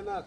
anak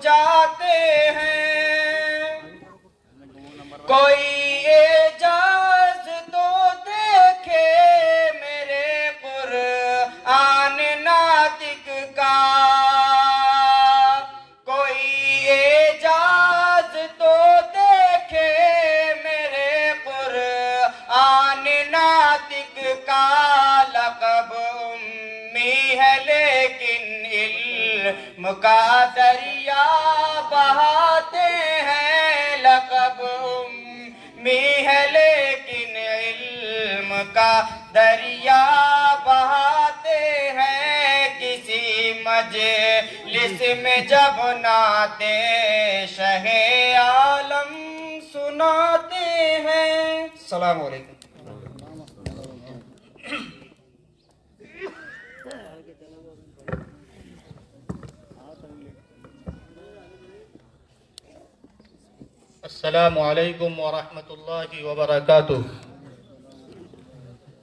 جاتے ہیں، کوئی اعجاز تو دیکھے میرے قرآن ناطق کا، کوئی اعجاز تو دیکھے میرے قرآن ناطق کا، لقب امی ہے لیکن علم کا دریا بہاتے ہیں، لقب امی ہے لیکن علم کا دریا بہاتے ہیں، کسی مجلس میں جب نعت شہ عالم سناتے ہیں۔ السلام علیکم۔ السلام علیکم ورحمۃ اللہ وبرکاتہ۔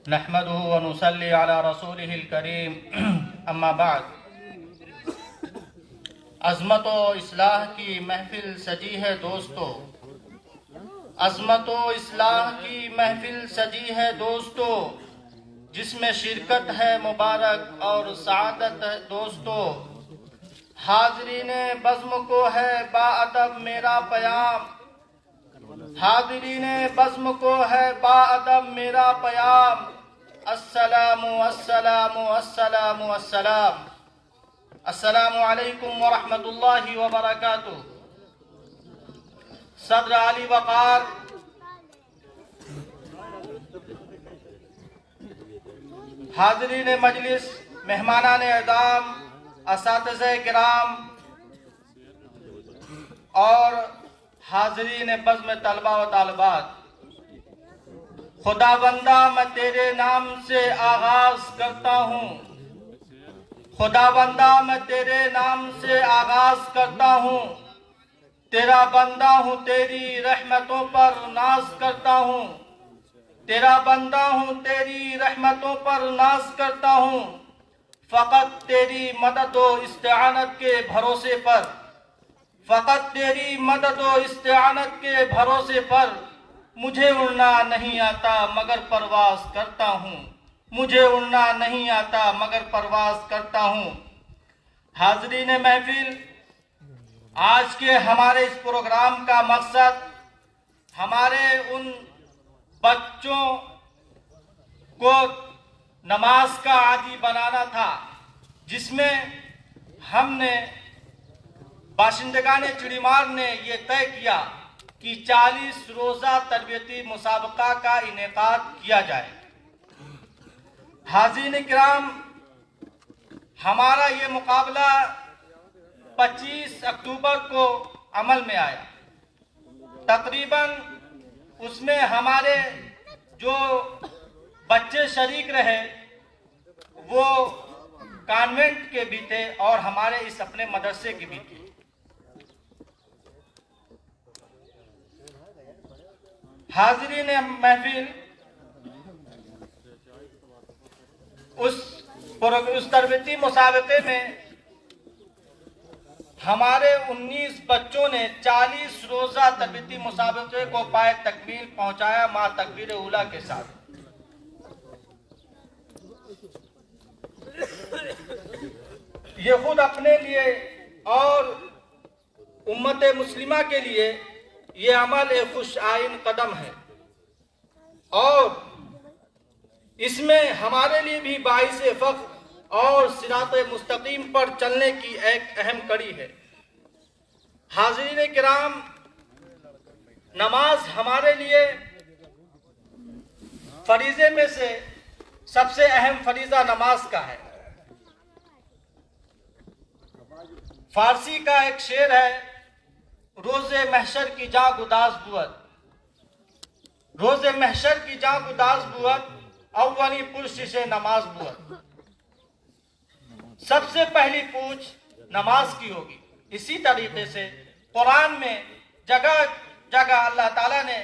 نحمده ونصلی علی رسولہ الکریم، اما بعد۔ عظمت و اصلاح کی محفل سجی ہے دوستو، عظمت و اصلاح کی محفل سجی ہے دوستو، جس میں شرکت ہے مبارک اور سعادت ہے دوستو۔ حاضرین بزم کو ہے با ادب میرا پیام، حاضرین بزم کو ہے با ادب میرا پیام، السلام السلام السلام السلام۔ السلام علیکم ورحمۃ اللہ وبرکاتہ۔ صدر علی وقار، حاضرین مجلس، مہمانان اعظام، اساتذہ کرام اور حاضرین بزم طلبہ و طالبات، خدا بندہ میں تیرے نام سے آغاز کرتا ہوں، خدا بندہ میں تیرے نام سے آغاز کرتا ہوں، تیرا بندہ ہوں تیری رحمتوں پر ناز کرتا ہوں، تیرا بندہ ہوں تیری رحمتوں پر ناز کرتا ہوں، فقط تیری مدد و استعانت کے بھروسے پر، فقط تیری مدد و استعانت کے بھروسے پر، مجھے اڑنا نہیں آتا مگر پرواز کرتا ہوں، مجھے اڑنا نہیں آتا مگر پرواز کرتا ہوں۔ حاضرین محفل، آج کے ہمارے اس پروگرام کا مقصد ہمارے ان بچوں کو نماز کا عادی بنانا تھا، جس میں ہم نے باشندگان چڑیمار نے یہ طے کیا کہ 40 روزہ تربیتی مسابقہ کا انعقاد کیا جائے۔ حاضرین کرام، ہمارا یہ مقابلہ 25 اکتوبر کو عمل میں آیا۔ تقریباً اس میں ہمارے جو بچے شریک رہے وہ کانوینٹ کے بھی تھے اور ہمارے اس اپنے مدرسے کے بھی تھے۔ حاضرین محفل، اس تربیتی مسابقے میں ہمارے 19 بچوں نے 40 روزہ تربیتی مسابقے کو پائے تکمیل پہنچایا مع تکبیر اولیٰ کے ساتھ۔ یہ خود اپنے لیے اور امت مسلمہ کے لیے یہ عمل ایک خوش آئین قدم ہے، اور اس میں ہمارے لیے بھی باعث فخر اور صراط مستقیم پر چلنے کی ایک اہم کڑی ہے۔ حاضرین کرام، نماز ہمارے لیے فریضے میں سے سب سے اہم فریضہ نماز کا ہے۔ فارسی کا ایک شعر ہے، روز محشر کی جاں گداز بود، روز محشر کی جاں گداز بود، اولی پرسش نماز بود۔ سب سے پہلی پوچھ نماز کی ہوگی۔ اسی طریقے سے قرآن میں جگہ جگہ اللہ تعالیٰ نے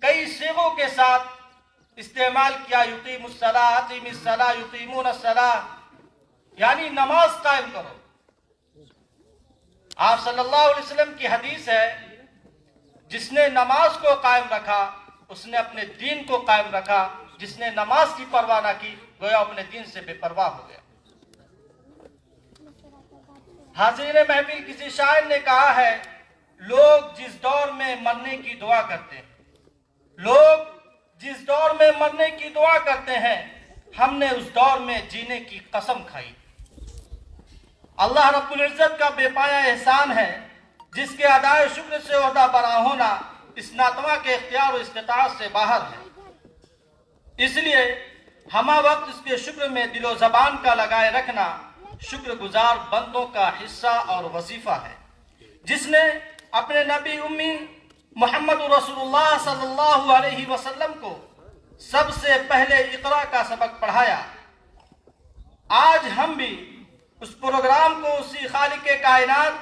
کئی صیغوں کے ساتھ استعمال کیا، یقیم الصلاۃ، اقیم الصلاۃ، یقیمون الصلاۃ، یعنی نماز قائم کرو۔ آپ صلی اللہ علیہ وسلم کی حدیث ہے، جس نے نماز کو قائم رکھا اس نے اپنے دین کو قائم رکھا، جس نے نماز کی پرواہ نہ کی گویا اپنے دین سے بے پرواہ ہو گیا۔ حاضرین محفل، کسی شاعر نے کہا ہے، لوگ جس دور میں مرنے کی دعا کرتے ہیں، لوگ جس دور میں مرنے کی دعا کرتے ہیں، ہم نے اس دور میں جینے کی قسم کھائی۔ اللہ رب العزت کا بے پایا احسان ہے، جس کے ادائے شکر سے عہدہ برآ ہونا اس ناتواں کے اختیار و استطاعت سے باہر ہے۔ اس لیے ہمہ وقت اس کے شکر میں دل و زبان کا لگائے رکھنا شکر گزار بندوں کا حصہ اور وظیفہ ہے، جس نے اپنے نبی امی محمد رسول اللہ صلی اللہ علیہ وسلم کو سب سے پہلے اقرا کا سبق پڑھایا۔ آج ہم بھی اس پروگرام کو اسی خالق کائنات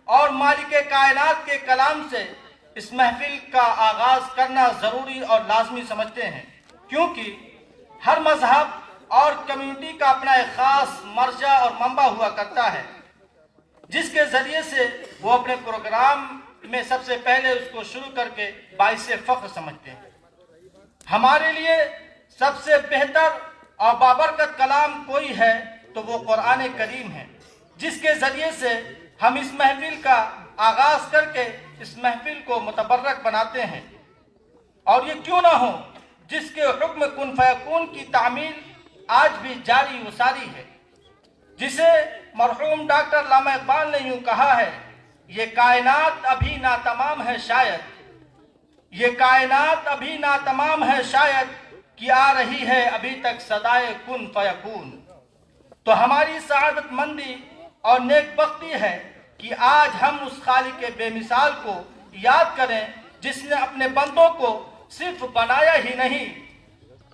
اور مالک کائنات کے کلام سے اس محفل کا آغاز کرنا ضروری اور لازمی سمجھتے ہیں، کیونکہ ہر مذہب اور کمیونٹی کا اپنا ایک خاص مرجع اور منبع ہوا کرتا ہے، جس کے ذریعے سے وہ اپنے پروگرام میں سب سے پہلے اس کو شروع کر کے باعث فخر سمجھتے ہیں۔ ہمارے لیے سب سے بہتر اور بابرکت کلام کوئی ہے تو وہ قرآن کریم ہے، جس کے ذریعے سے ہم اس محفل کا آغاز کر کے اس محفل کو متبرک بناتے ہیں۔ اور یہ کیوں نہ ہو، جس کے حکم کن فیکون کی تعمیل آج بھی جاری و ساری ہے، جسے مرحوم ڈاکٹر علامہ اقبال نے یوں کہا ہے، یہ کائنات ابھی ناتمام ہے شاید، یہ کائنات ابھی ناتمام ہے شاید، کہ آ رہی ہے ابھی تک صدائے کن فیکون۔ تو ہماری سعادت مندی اور نیک بختی ہے کہ آج ہم اس خالق بے مثال کو یاد کریں، جس نے اپنے بندوں کو صرف بنایا ہی نہیں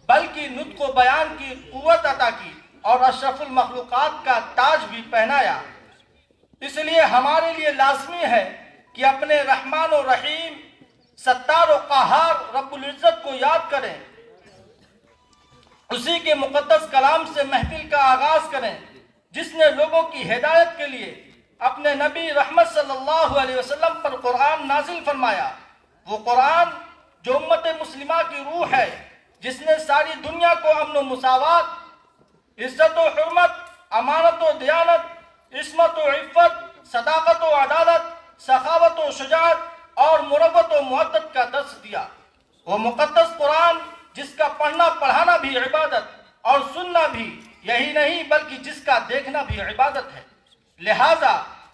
بلکہ نطق و بیان کی قوت عطا کی اور اشرف المخلوقات کا تاج بھی پہنایا۔ اس لیے ہمارے لیے لازمی ہے کہ اپنے رحمان و رحیم، ستار و قہار رب العزت کو یاد کریں، اسی کے مقدس کلام سے محفل کا آغاز کریں، جس نے لوگوں کی ہدایت کے لیے اپنے نبی رحمت صلی اللہ علیہ وسلم پر قرآن نازل فرمایا۔ وہ قرآن جو امت مسلمہ کی روح ہے، جس نے ساری دنیا کو امن و مساوات، عزت و حرمت، امانت و دیانت، عصمت و عفت، صداقت و عدالت، سخاوت و شجاعت اور مروت و مودت کا درس دیا۔ وہ مقدس قرآن جس کا پڑھنا پڑھانا بھی عبادت اور سننا بھی یہی نہیں بلکہ جس کا دیکھنا بھی عبادت ہے۔ لہٰذا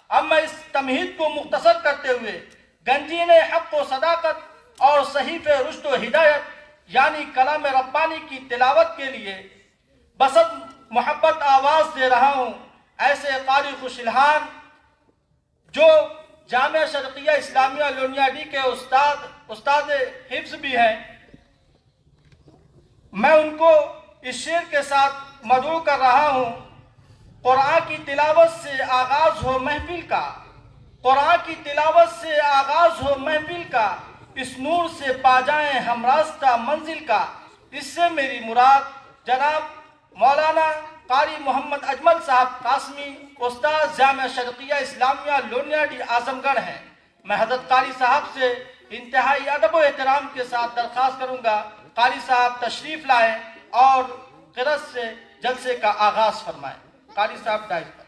اب میں اس تمہید کو مختصر کرتے ہوئے گنجین حق و صداقت اور صحیف رشد و ہدایت یعنی کلام ربانی کی تلاوت کے لیے بسط محبت آواز دے رہا ہوں ایسے قاری خوش الحان جو جامعہ شرقیہ اسلامیہ لونیا ڈی کے استاد حفظ بھی ہیں۔ میں ان کو اس شعر کے ساتھ مدعو کر رہا ہوں، قرآن کی تلاوت سے آغاز ہو محفل کا، قرآن کی تلاوت سے آغاز ہو محفل کا، اس نور سے پا جائیں ہم راستہ منزل کا۔ اس سے میری مراد جناب مولانا قاری محمد اجمل صاحب قاسمی، استاد جامعہ شرقیہ اسلامیہ لونیا ڈی اعظم گڑھ ہیں۔ میں حضرت قاری صاحب سے انتہائی ادب و احترام کے ساتھ درخواست کروں گا، قاری صاحب تشریف لائیں اور قرأت سے جلسے کا آغاز فرمائیں۔ قاری صاحب دائز پر۔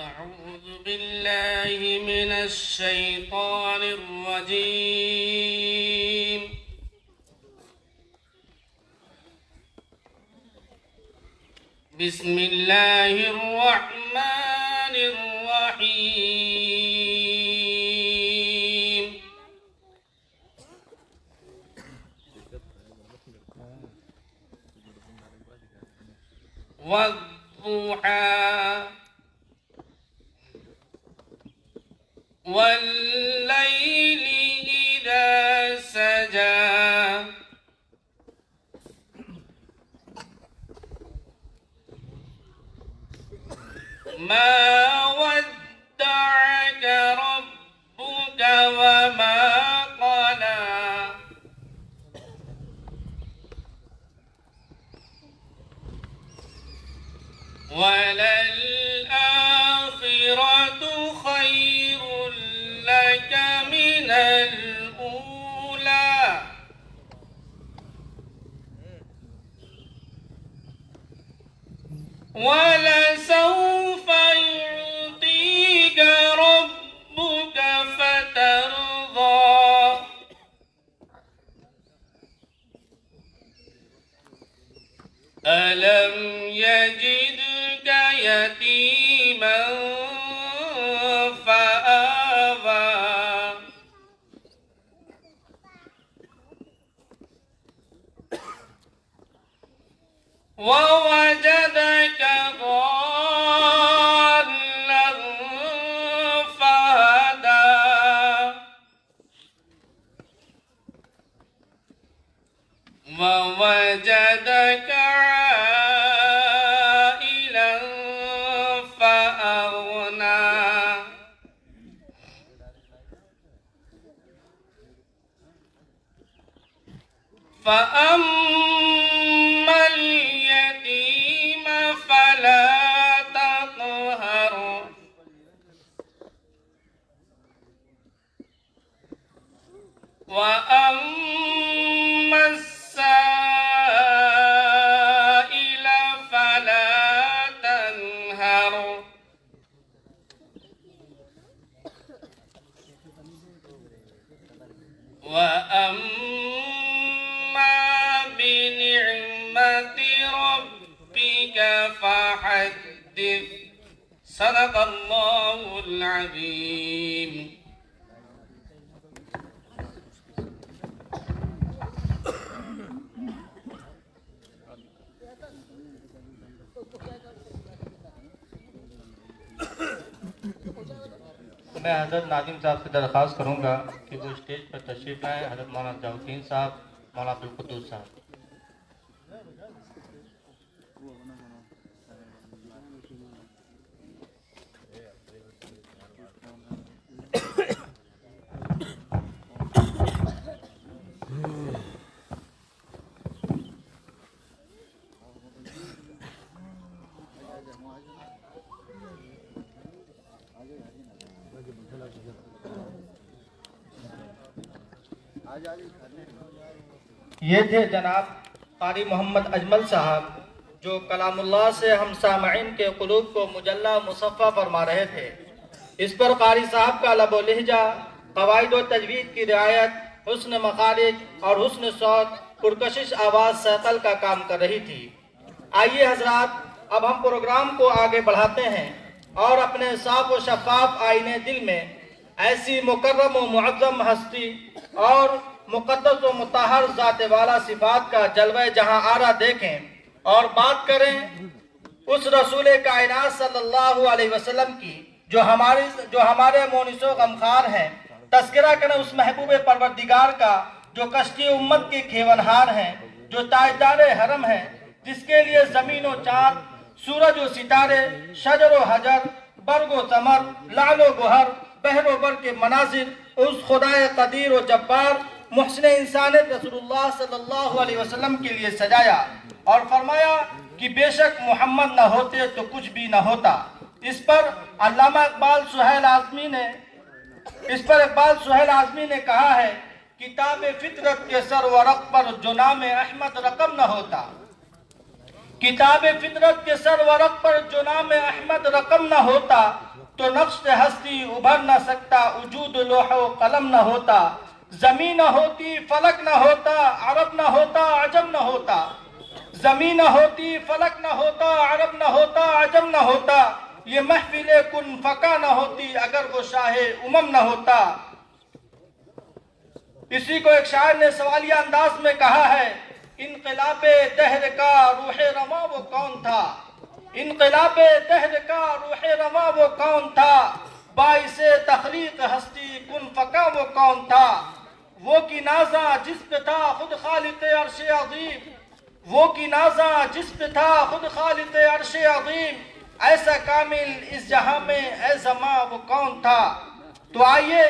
أعوذ بالله من الشيطان الرجيم. بسم الله الرحمن الرحيم. والضحى والليل إذا سجى ما ودعك ربك وما قلى وللآخرة خير لك من الأولى ولسوف يعطيك ربك فترضى ألم يجدك يتيما فآوى ووجدك ضالا فهدى ووجدك عائلا فأغنى فأما اليتيم فلا تقهر وأما السائل فلا تنهر وأما بنعمة ربك فحدث صدق الله العظيم. میں حضرت ناظم صاحب سے درخواست کروں گا کہ وہ اسٹیج پر تشریف لائیں. حضرت مولانا ضیاءالدین صاحب، مولانا عبدالقدوس صاحب. یہ تھے جناب قاری محمد اجمل صاحب جو کلام اللہ سے ہم سامعین کے قلوب کو مجلہ مصفہ فرما رہے تھے. اس پر قاری صاحب کا لب و لہجہ، قواعد و تجوید کی رعایت، حسن مخارج اور حسن صوت، پرکشش آواز ثقل کا کام کر رہی تھی. آئیے حضرات، اب ہم پروگرام کو آگے بڑھاتے ہیں اور اپنے صاف و شفاف آئینے دل میں ایسی مکرم و معظم ہستی اور مقدس و مطہر ذات والا صفات کا جلوہ جہاں آرا دیکھیں اور بات کریں اس رسول کائنات صلی اللہ علیہ وسلم کی جو ہمارے مونس و غمخوار ہیں. تذکرہ کریں اس محبوب پروردگار کا جو کشتی امت کے کھیونہار ہیں، جو تاجدار حرم ہیں، جس کے لیے زمین و چاند، سورج و ستارے، شجر و حجر، برگ و ثمر، لعل و گوہر، بحر و بر کے مناظر اس خدائے قدیر و جبار محسن انسانیت رسول اللہ صلی اللہ علیہ وسلم کے لیے سجایا اور فرمایا کہ بے شک محمد نہ ہوتے تو کچھ بھی نہ ہوتا. اس پر علامہ اقبال سہیل اعظمی نے کہا ہے، کتاب فطرت کے سر ورق پر جو نام احمد رقم نہ ہوتا، کتاب فطرت کے سر ورق پر جو نام احمد رقم نہ ہوتا تو نقش ہستی ابھر نہ سکتا، وجود لوح و قلم نہ ہوتا. زمین نہ ہوتی، فلک نہ ہوتا، عرب نہ ہوتا، عجم نہ ہوتا. زمین نہ ہوتی، فلک نہ ہوتا، عرب نہ ہوتا، عجم نہ ہوتا. یہ محفل کن فقہ نہ ہوتی اگر وہ شاہ امم نہ ہوتا. اسی کو ایک شاعر نے سوالیہ انداز میں کہا ہے، انقلاب دہر کا روح رواں وہ کون تھا انقلاب دہر کا روح رواں وہ کون تھا، باعث تخلیق ہستی کن فکا وہ کون تھا، وہ کی نازاں جس پہ تھا خود خالق عرش عظیم، وہ کی نازاں جس پہ تھا خود خالق عرش عظیم، ایسا کامل اس جہاں میں اے زماں وہ کون تھا۔ تو آئیے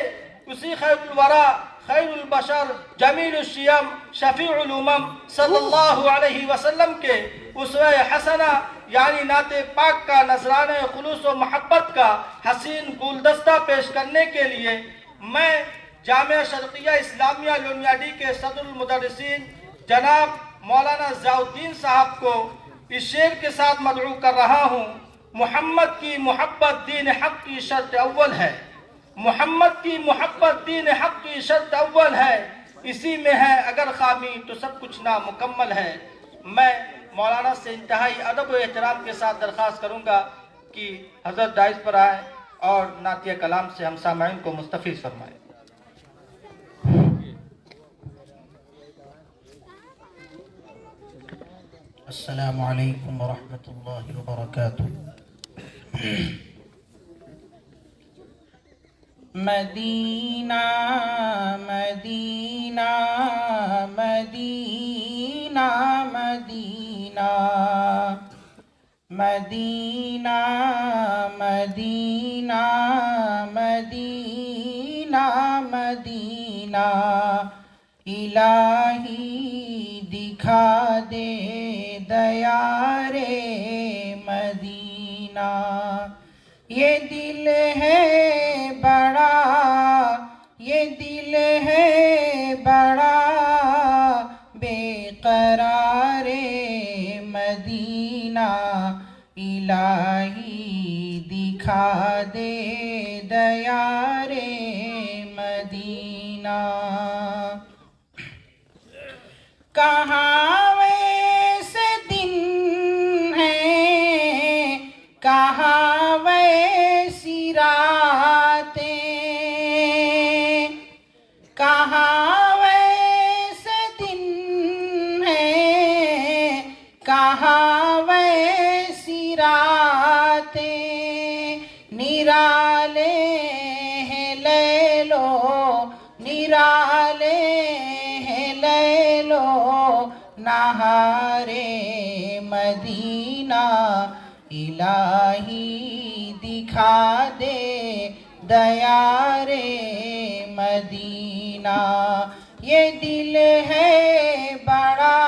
اسی خیر الورا، خیر البشر، جمیل الشیم، شفیع الامم صلی اللہ علیہ وسلم کے اسوہ حسنہ یعنی نعت پاک کا نذرانہ خلوص و محبت کا حسین گلدستہ پیش کرنے کے لیے میں جامعہ شرقیہ اسلامیہ لونیاڈی کے صدر المدرسین جناب مولانا ضیاء الدین صاحب کو اس شعر کے ساتھ مدعو کر رہا ہوں۔ محمد کی محبت دین حق کی شرط اول ہے، محمد کی محبت دین حق کی شرط اول ہے، اسی میں ہے اگر خامی تو سب کچھ نامکمل ہے۔ میں مولانا سے انتہائی ادب و احترام کے ساتھ درخواست کروں گا کہ حضرت دائز پر آئیں اور نعتیہ کلام سے ہم سامعین کو مستفیض فرمائیں۔ السلام علیکم ورحمۃ اللہ وبرکاتہ۔ مدینہ مدینہ مدینہ مدینہ مدینہ مدینہ مدینہ مدینہ الہی دکھا دے دیار مدینہ، یہ دل ہے بڑا، یہ دل ہے بڑا بے قرار مدینہ، الہی دکھا دے دیار مدینہ۔ کہاں ویسے دن ہیں، کہاں ویسی راتیں، کہاں ویسے دن ہیں، کہاں ویسی راتیں، نرالے ہیں لیلو نرالے ہیں لیلو نہار مدینہ، الہی دکھا دے دیار مدینہ، یہ دل ہے بڑا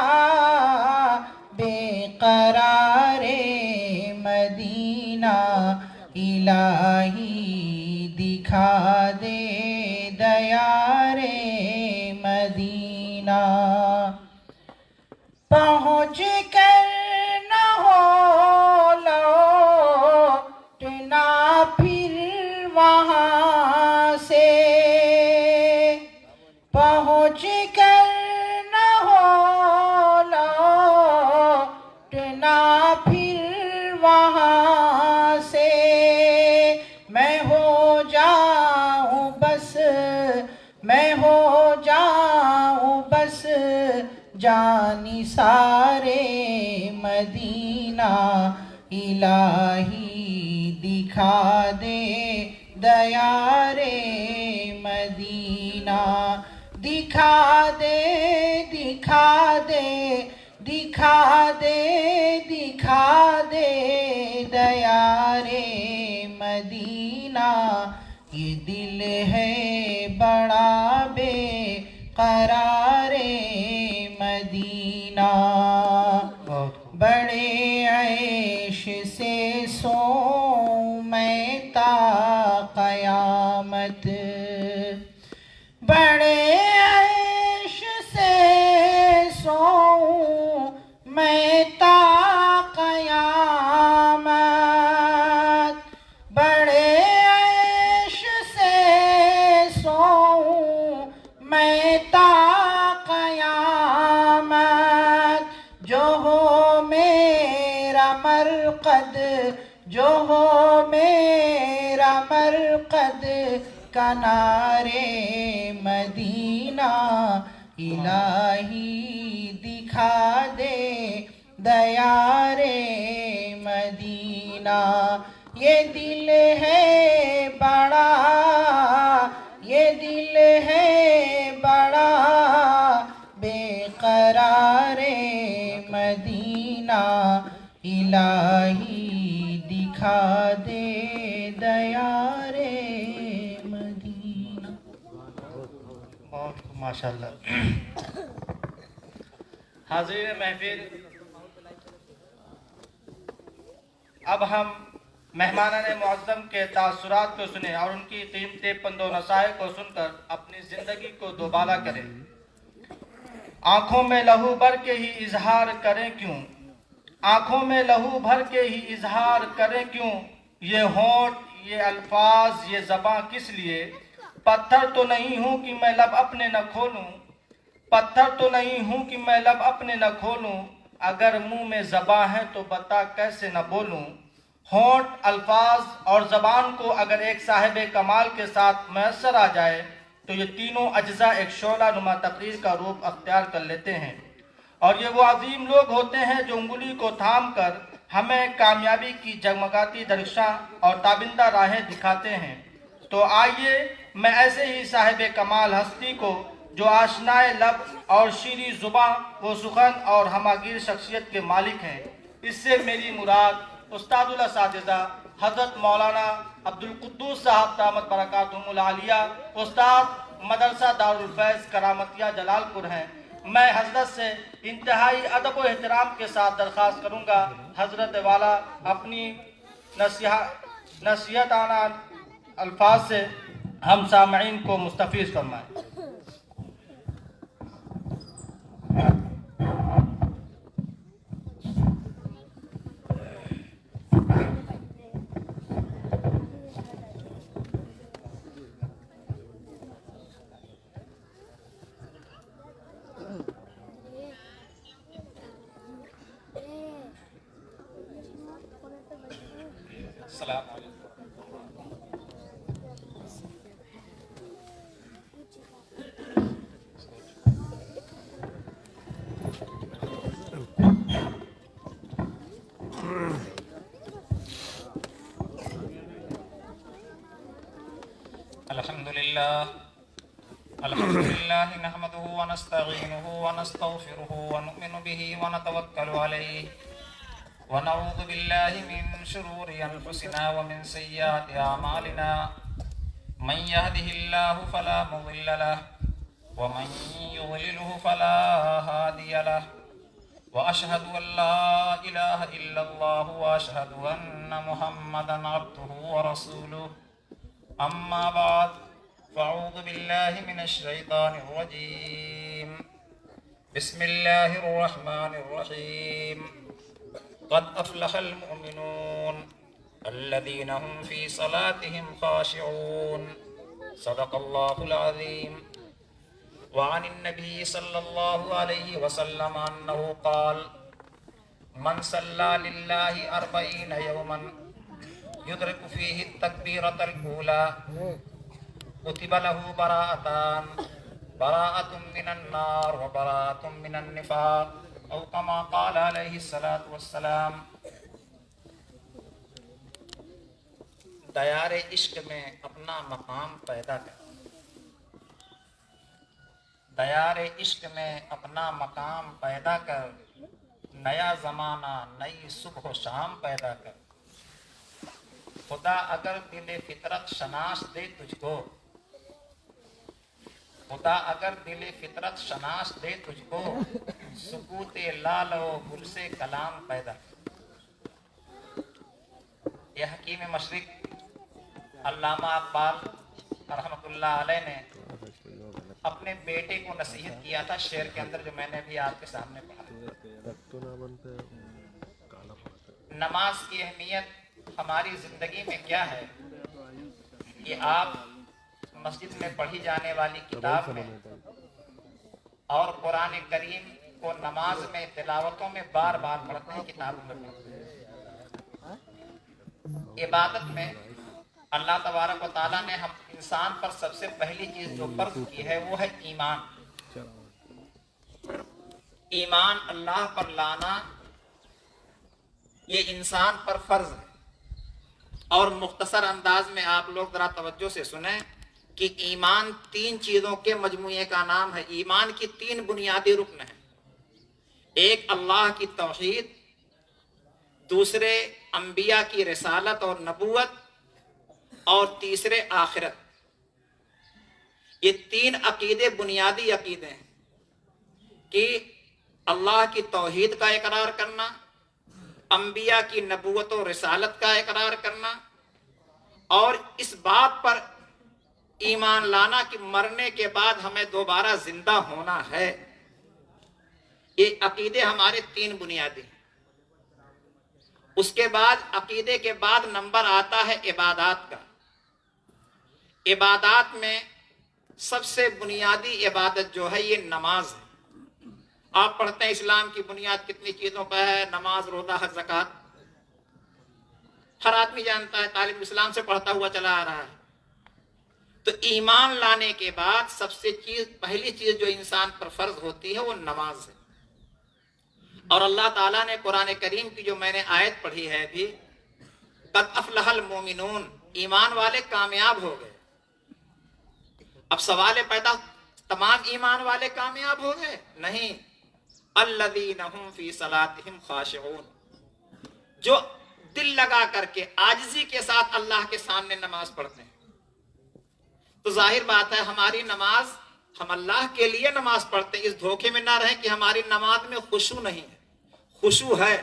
بے قرار مدینہ، الہی دکھا دے دیار مدینہ۔ پہنچ کر نہ ہو لوٹنا پھر وہاں سے، پہنچ کر نہ ہو لوٹنا پھر وہاں سے، میں ہو جاؤں بس، میں ہو جاؤں بس جانی سارے مدینہ، الہی دکھا دے دیار مدینہ، دکھا دے دکھا دے دکھا دے دکھا دے دیار مدینہ، یہ دل ہے بڑا بے قرار مدینہ، بڑے عیش سے سوؤں میں تا قیامت، بڑے عیش سے سوؤں میں تا قیامت، بڑے عیش سے سوؤں میں تا قیامت، جو ہو میرا مرقد، جو ہو میرا مرقد کنارے مدینہ، الہی دکھا دے دیار مدینہ۔ دل ہے بڑا، یہ دل ہے بڑا بے قرار مدینہ، الہی دکھا دے دیار مدینہ۔ بہت ماشاءاللہ۔ حاضرین محفل، اب ہم مہمانان معظم کے تاثرات کو سنیں اور ان کی قیمتی پند و نصائح کو سن کر اپنی زندگی کو دوبالا کریں۔ آنکھوں میں لہو بھر کے ہی اظہار کریں کیوں، آنکھوں میں لہو بھر کے ہی اظہار کریں کیوں، یہ ہونٹ، یہ الفاظ، یہ زباں کس لیے؟ پتھر تو نہیں ہوں کہ میں لب اپنے نہ کھولوں، پتھر تو نہیں ہوں کہ میں لب اپنے نہ کھولوں، اگر منہ میں زباں ہے تو بتا کیسے نہ بولوں۔ ہونٹ، الفاظ اور زبان کو اگر ایک صاحب کمال کے ساتھ میسر آ جائے تو یہ تینوں اجزاء ایک شعلہ نما تقریر کا روپ اختیار کر لیتے ہیں، اور یہ وہ عظیم لوگ ہوتے ہیں جو انگلی کو تھام کر ہمیں کامیابی کی جگمگاتی درخشاں اور تابندہ راہیں دکھاتے ہیں۔ تو آئیے میں ایسے ہی صاحب کمال ہستی کو جو آشنائے لب اور شیریں زباں و سخن اور ہماگیر شخصیت کے مالک ہیں، اس سے میری مراد استاد الاساتذہ حضرت مولانا عبدالقدوس صاحب دامت برکاتہم العالیہ، استاد مدرسہ دارالفیض کرامتیہ جلال پور ہیں۔ میں حضرت سے انتہائی ادب و احترام کے ساتھ درخواست کروں گا حضرت والا اپنی نصیحتانہ الفاظ سے ہم سامعین کو مستفیض فرمائیں۔ السلام علیکم۔ الحمد لله نحمده ونستعينه ونستغفره ونؤمن به ونتوكل عليه ونعوذ بالله من شرور أنفسنا ومن سيئات أعمالنا، من يهده الله فلا مضل له ومن يضلله فلا هادي له، وأشهد أن لا إله إلا الله وأشهد أن محمدا عبده ورسوله، أما بعد فأعوذ بالله من الشيطان الرجيم، بسم الله الرحمن الرحيم، قد أفلح المؤمنون الذين هم في صلاتهم خاشعون، صدق الله العظيم۔ وعن النبي صلى الله عليه وسلم أنه قال: من صلى لله 40 يوما يدرك فيه التكبيرة الأولى كتب له براءتان، براءة من النار وبراءة من النفاق، أو كما قال عليه الصلاة والسلام۔ دیار عشق میں اپنا مقام پیدا کر، دیار عشق میں اپنا مقام پیدا کر، نیا زمانہ نئی صبح و شام پیدا کر۔ خدا اگر دل فطرت شناس دے تجھ کو، خدا اگر دل فطرت شناس دے تجھ کو، سکوت لال و گل سے کلام پیدا کر۔ یہ حکیم مشرق علامہ اقبال رحمۃ اللہ علیہ نے اپنے بیٹے کو نصیحت کیا تھا شعر کے اندر، جو میں نے بھی آپ کے سامنے پڑھا۔ نماز کی اہمیت ہماری زندگی میں کیا ہے، یہ آپ مسجد میں پڑھی جانے والی کتاب میں اور قرآن کریم کو نماز میں تلاوتوں میں بار بار پڑھتے ہیں، کتابوں میں پڑھتے ہیں۔ عبادت میں اللہ تبارک و تعالیٰ نے ہم انسان پر سب سے پہلی چیز جو فرض کی ہے وہ ہے ایمان۔ ایمان اللہ پر لانا یہ انسان پر فرض ہے، اور مختصر انداز میں آپ لوگ ذرا توجہ سے سنیں کہ ایمان 3 چیزوں کے مجموعے کا نام ہے. ایمان کی 3 بنیادی رکن ہیں. ایک اللہ کی توحید، دوسرے انبیاء کی رسالت اور نبوت، اور تیسرے آخرت. یہ 3 عقیدے بنیادی عقیدے ہیں کہ اللہ کی توحید کا اقرار کرنا، انبیاء کی نبوت و رسالت کا اقرار کرنا، اور اس بات پر ایمان لانا کہ مرنے کے بعد ہمیں دوبارہ زندہ ہونا ہے. یہ عقیدے ہمارے 3 بنیادی ہیں. اس کے بعد عقیدے کے بعد نمبر آتا ہے عبادات کا. عبادات میں سب سے بنیادی عبادت جو ہے یہ نماز ہے. آپ پڑھتے ہیں اسلام کی بنیاد کتنی چیزوں پر ہے؟ نماز، روزہ، حج، زکوٰۃ. ہر آدمی جانتا ہے، طالب اسلام سے پڑھتا ہوا چلا آ رہا ہے. تو ایمان لانے کے بعد سب سے پہلی چیز جو انسان پر فرض ہوتی ہے وہ نماز ہے. اور اللہ تعالیٰ نے قرآن کریم کی جو میں نے آیت پڑھی ہے ابھی، قد افلح المومنون، ایمان والے کامیاب ہو گئے. اب سوال پیدا، تمام ایمان والے کامیاب ہو گئے؟ نہیں. الذین هم فی صلاتہم خاشعون، جو دل لگا کر کے عاجزی کے ساتھ اللہ کے سامنے نماز پڑھتے ہیں. تو ظاہر بات ہے ہماری نماز، ہم اللہ کے لیے نماز پڑھتے ہیں. اس دھوکے میں نہ رہیں کہ ہماری نماز میں خشوع نہیں ہے. خشوع ہے.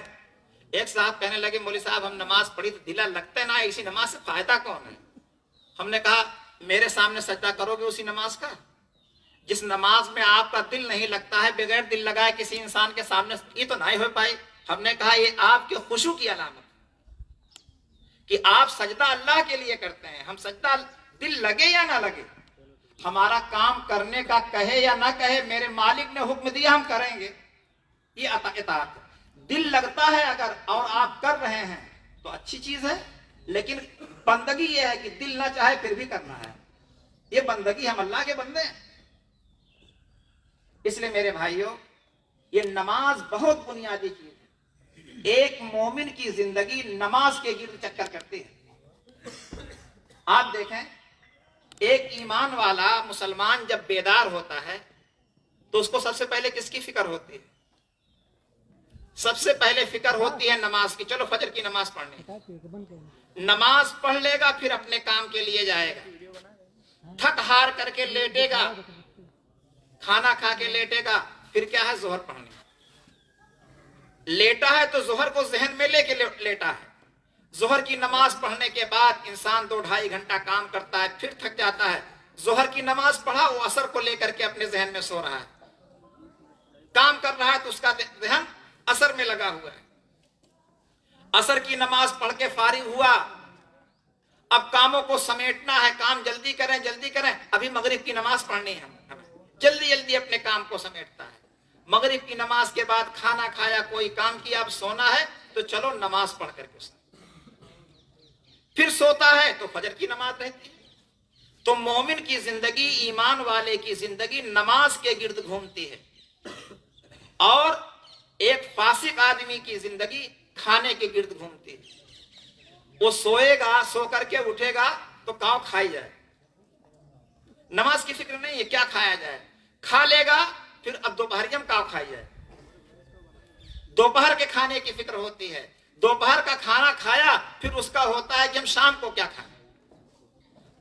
ایک صاحب کہنے لگے مولوی صاحب ہم نماز پڑھی تو دل لگتا ہے نہ، اسی نماز سے فائدہ کون ہے؟ ہم نے کہا میرے سامنے سجدہ کرو گے اسی نماز کا؟ جس نماز میں آپ کا دل نہیں لگتا ہے، بغیر دل لگائے کسی انسان کے سامنے، یہ تو نہیں ہو پائی. ہم نے کہا یہ آپ کے خشوع کی علامت کہ آپ سجدہ اللہ کے لیے کرتے ہیں. ہم سجدہ دل لگے یا نہ لگے، ہمارا کام کرنے کا کہے یا نہ کہے، میرے مالک نے حکم دیا ہم کریں گے. یہ اطاعت. دل لگتا ہے اگر اور آپ کر رہے ہیں تو اچھی چیز ہے، لیکن بندگی یہ ہے کہ دل نہ چاہے پھر بھی کرنا ہے. یہ بندگی، ہم اللہ کے بندے ہیں. اس لیے میرے بھائیوں، یہ نماز بہت بنیادی چیز ہے. ایک مومن کی زندگی نماز کے گرد چکر کرتی ہے. آپ دیکھیں، ایک ایمان والا مسلمان جب بیدار ہوتا ہے تو اس کو سب سے پہلے کس کی فکر ہوتی ہے؟ سب سے پہلے فکر ہوتی ہے نماز کی. چلو فجر کی نماز پڑھنی. نماز پڑھ لے گا، پھر اپنے کام کے لیے جائے گا. تھک ہار کر کے لیٹے گا، کھانا کھا کے لیٹے گا، پھر کیا ہے؟ ظہر پڑھنی. لیٹا ہے تو ظہر کو ذہن میں لے کے لیٹا ہے. ظہر کی نماز پڑھنے کے بعد انسان 2-2.5 گھنٹہ کام کرتا ہے، پھر تھک جاتا ہے. ظہر کی نماز پڑھا، وہ عصر کو لے کر کے اپنے ذہن میں سو رہا ہے. کام کر رہا ہے تو اس کا ذہن عصر میں لگا ہوا ہے. عصر کی نماز پڑھ کے فارغ ہوا، اب کاموں کو سمیٹنا ہے. کام جلدی کریں جلدی کریں، ابھی مغرب کی نماز پڑھنی ہے. ہمیں جلدی جلدی اپنے کام کو سمیٹتا ہے. مغرب کی نماز کے بعد کھانا کھایا، کوئی کام کیا، اب سونا ہے تو چلو نماز پڑھ کر کے پھر سوتا ہے تو فجر کی نماز رہتی ہے. تو مومن کی زندگی، ایمان والے کی زندگی نماز کے گرد گھومتی ہے. اور ایک فاسق آدمی کی زندگی کھانے کے گرد گھومتی ہے. وہ سوئے گا، سو کر کے اٹھے گا تو کاؤ کھائی جائے. نماز کی فکر نہیں ہے کیا کھایا جائے. کھا لے گا پھر اب دوپہر ہم کاؤ کھائی جائے. دوپہر کے کھانے کی فکر ہوتی ہے. دوپہر کا کھانا کھایا پھر اس کا ہوتا ہے کہ ہم شام کو کیا کھائیں.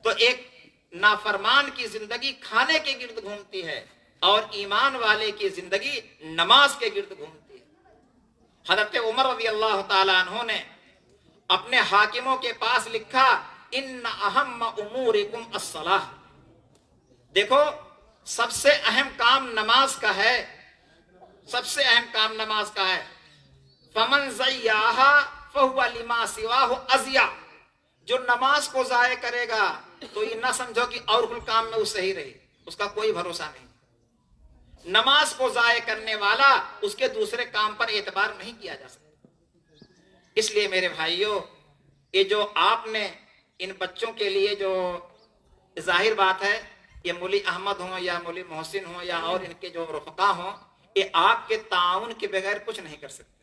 تو ایک نافرمان کی زندگی کھانے کے گرد گھومتی ہے اور ایمان والے کی زندگی نماز کے گرد گھومتی ہے. حضرت عمر رضی اللہ تعالی عنہ نے اپنے حاکموں کے پاس لکھا، ان اہم امورکم الصلاۃ. دیکھو سب سے اہم کام نماز کا ہے. سب سے اہم کام نماز کا ہے. فمن ضیعھا فہو لما سواہ اضیع. جو نماز کو ضائع کرے گا تو یہ نہ سمجھو کہ اور کل کام میں وہ صحیح رہی، اس کا کوئی بھروسہ نہیں. نماز کو ضائع کرنے والا اس کے دوسرے کام پر اعتبار نہیں کیا جا سکتا. اس لیے میرے بھائیوں، یہ جو آپ نے ان بچوں کے لیے، جو ظاہر بات ہے یہ مولی احمد ہوں یا مولی محسن ہوں یا اور ان کے جو رفقا ہوں، یہ آپ کے تعاون کے بغیر کچھ نہیں کر سکتے.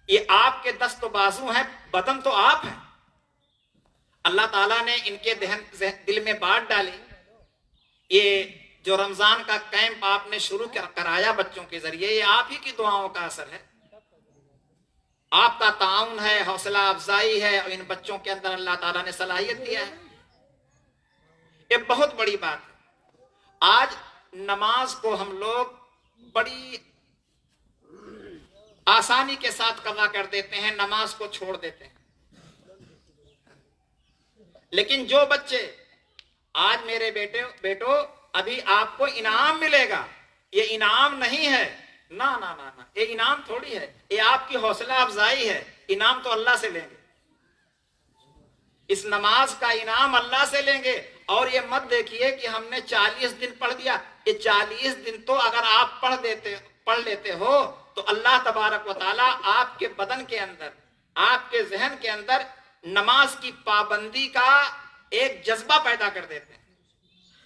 یہ آپ کے دست و بازو ہیں، بدن تو آپ ہیں. اللہ تعالیٰ نے ان کے دل میں بات ڈالی. یہ جو رمضان کا کیمپ آپ نے شروع کرایا بچوں کے ذریعے، یہ آپ ہی کی دعاؤں کا اثر ہے، آپ کا تعاون ہے، حوصلہ افزائی ہے، اور ان بچوں کے اندر اللہ تعالیٰ نے صلاحیت دیا ہے. یہ بہت بڑی بات ہے. آج نماز کو ہم لوگ بڑی آسانی کے ساتھ قضا کر دیتے ہیں، نماز کو چھوڑ دیتے ہیں. لیکن جو بچے آج میرے بیٹو ابھی آپ کو انعام ملے گا، یہ انعام نہیں ہے، نہ نہ نہ نہ، یہ انعام تھوڑی ہے، یہ آپ کی حوصلہ افزائی ہے. انعام تو اللہ سے لیں گے، اس نماز کا انعام اللہ سے لیں گے. اور یہ مت دیکھیے کہ ہم نے 40 دن پڑھ دیا، یہ 40 دن تو اگر آپ پڑھ لیتے ہو تو اللہ تبارک و تعالیٰ آپ کے بدن کے اندر، آپ کے ذہن کے اندر نماز کی پابندی کا ایک جذبہ پیدا کر دیتے ہیں.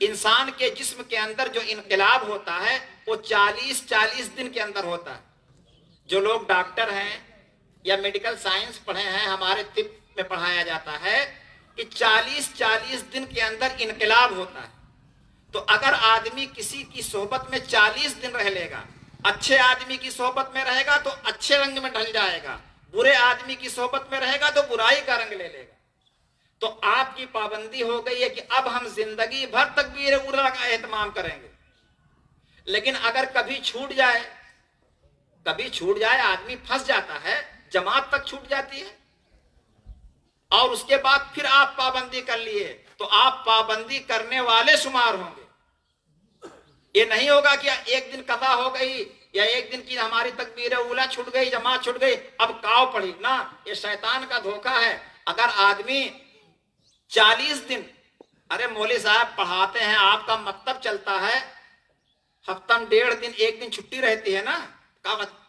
انسان کے جسم کے اندر جو انقلاب ہوتا ہے وہ 40 دن کے اندر ہوتا ہے. جو لوگ ڈاکٹر ہیں یا میڈیکل سائنس پڑھے ہیں، ہمارے طب میں پڑھایا جاتا ہے کہ 40 دن کے اندر انقلاب ہوتا ہے. تو اگر آدمی کسی کی صحبت میں 40 دن رہ لے گا، اچھے آدمی کی صحبت میں رہے گا تو اچھے رنگ میں ڈھل جائے گا، برے آدمی کی صحبت میں رہے گا تو برائی کا رنگ لے لے گا. تو آپ کی پابندی ہو گئی ہے کہ اب ہم زندگی بھر تکبیر اولیٰ کا اہتمام کریں گے. لیکن اگر کبھی چھوٹ جائے آدمی پھنس جاتا ہے، جماعت تک چھوٹ جاتی ہے، اور اس کے بعد پھر آپ پابندی کر لیے تو آپ پابندی کرنے والے شمار ہوں گے. یہ نہیں ہوگا کہ ایک دن قضا ہو گئی یا ایک دن کی ہماری تکبیر اولیٰ چھوٹ گئی، جماعت چھوٹ گئی، اب کاؤ پڑی. نہ، یہ شیطان کا دھوکہ ہے. اگر آدمی 40 دن، ارے مولوی صاحب پڑھاتے ہیں، آپ کا مکتب چلتا ہے، ہفتہ میں 1.5 دن 1 دن چھٹی رہتی ہے نا،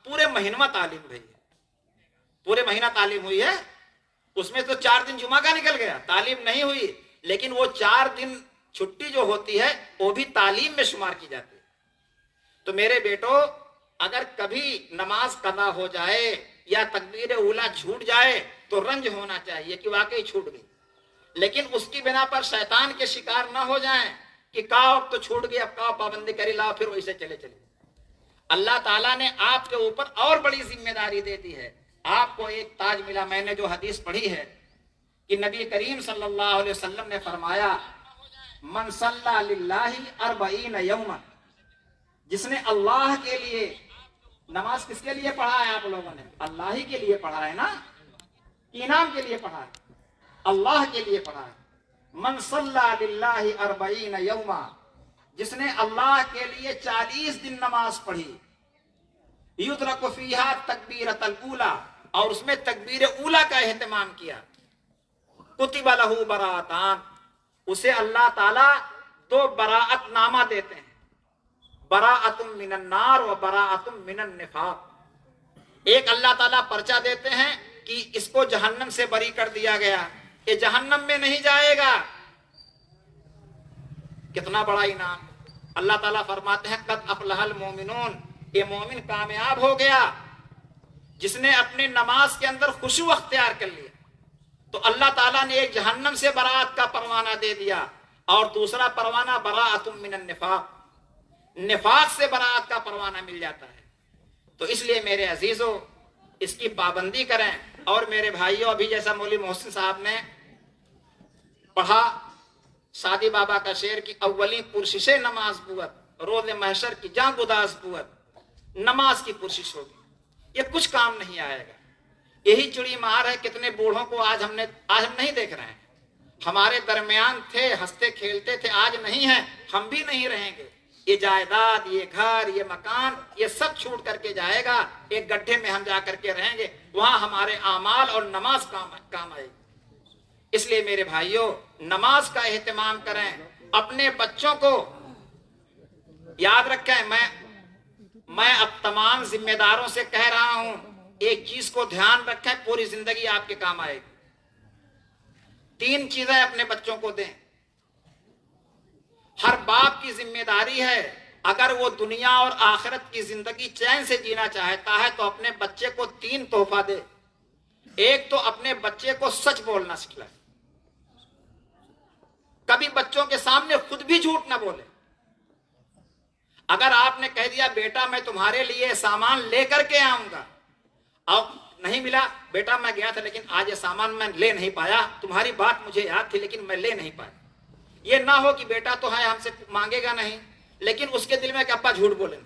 پورے مہینہ تعلیم رہی ہے، پورے مہینہ تعلیم ہوئی ہے، اس میں تو 4 دن جمعہ کا نکل گیا، تعلیم نہیں ہوئی. لیکن وہ 4 دن چھٹی جو ہوتی ہے وہ بھی تعلیم میں شمار کی جاتی ہے. تو میرے بیٹو، اگر کبھی نماز قضا ہو جائے یا تکبیر اولیٰ چھوٹ جائے تو رنج ہونا چاہیے کہ واقعی چھوٹ گئی. لیکن اس کی بنا پر شیطان کے شکار نہ ہو جائیں کہ کاؤ اب تو چھوٹ گئی، اب کاؤ پابندی کری لاؤ، پھر ویسے چلے. اللہ تعالیٰ نے آپ کے اوپر اور بڑی ذمہ داری دے دی ہے. آپ کو ایک تاج ملا. میں نے جو حدیث پڑھی ہے کہ نبی کریم صلی اللہ علیہ وسلم نے فرمایا، من صلی للہ 40 یوما، جس نے اللہ کے لیے، نماز کس کے لیے پڑھا ہے آپ لوگوں نے؟ اللہ ہی کے لیے پڑھا ہے نا، انعام کے لیے پڑھا ہے، اللہ کے لیے پڑھا ہے. من صلی للہ 40 یوما، جس نے اللہ کے لیے 40 دن نماز پڑھی، یدرک فیہا تکبیرۃ الاولیٰ، اور اس میں تکبیر اولیٰ کا اہتمام کیا، کتب لہ براءتان، اسے اللہ تعالیٰ 2 براءت نامہ دیتے ہیں، براءت من النار و براءت من النفاق. ایک اللہ تعالیٰ پرچہ دیتے ہیں کہ اس کو جہنم سے بری کر دیا گیا، یہ جہنم میں نہیں جائے گا. کتنا بڑا انعام. اللہ تعالیٰ فرماتے ہیں قد افلح المومنون، یہ مومن کامیاب ہو گیا جس نے اپنے نماز کے اندر خشوع اختیار کر لیا. تو اللہ تعالیٰ نے ایک جہنم سے برات کا پروانہ دے دیا، اور دوسرا پروانہ براءت من النفاق، نفاق سے برات کا پروانہ مل جاتا ہے. تو اس لیے میرے عزیزو، اس کی پابندی کریں. اور میرے بھائیوں، ابھی جیسا مولوی محسن صاحب نے پڑھا سعدی بابا کا شعر کی اولی پرشش نماز بوت، روز محشر کی جاں گداز بوت، نماز کی پرشش ہوگی. یہ کچھ کام نہیں آئے گا. یہی چڑی مار ہے. کتنے بوڑھوں کو آج ہم نہیں دیکھ رہے ہیں. ہمارے درمیان تھے، ہنستے کھیلتے تھے، آج نہیں ہیں، ہم بھی نہیں رہیں گے. یہ جائیداد، یہ گھر، یہ مکان، یہ سب چھوٹ کر کے جائے گا. ایک گڈھے میں ہم جا کر کے رہیں گے، وہاں ہمارے اعمال اور نماز کام آئے گی. اس لیے میرے بھائیوں، نماز کا اہتمام کریں. اپنے بچوں کو یاد رکھیں. میں اب تمام ذمہ داروں سے کہہ رہا ہوں، ایک چیز کو دھیان رکھیں، پوری زندگی آپ کے کام آئے گی. 3 چیزیں اپنے بچوں کو دیں. ہر باپ کی ذمہ داری ہے اگر وہ دنیا اور آخرت کی زندگی چین سے جینا چاہتا ہے تو اپنے بچے کو 3 تحفہ دے. ایک تو اپنے بچے کو سچ بولنا سکھلائے. کبھی بچوں کے سامنے خود بھی جھوٹ نہ بولے. اگر آپ نے کہہ دیا بیٹا میں تمہارے لیے سامان لے کر کے آؤں گا اور نہیں ملا، بیٹا میں گیا تھا لیکن آج یہ سامان میں لے نہیں پایا، تمہاری بات مجھے یاد تھی لیکن میں لے نہیں پایا. یہ نہ ہو کہ بیٹا تو ہے ہم سے مانگے گا نہیں لیکن اس کے دل میں کہ ابا جھوٹ بولیں.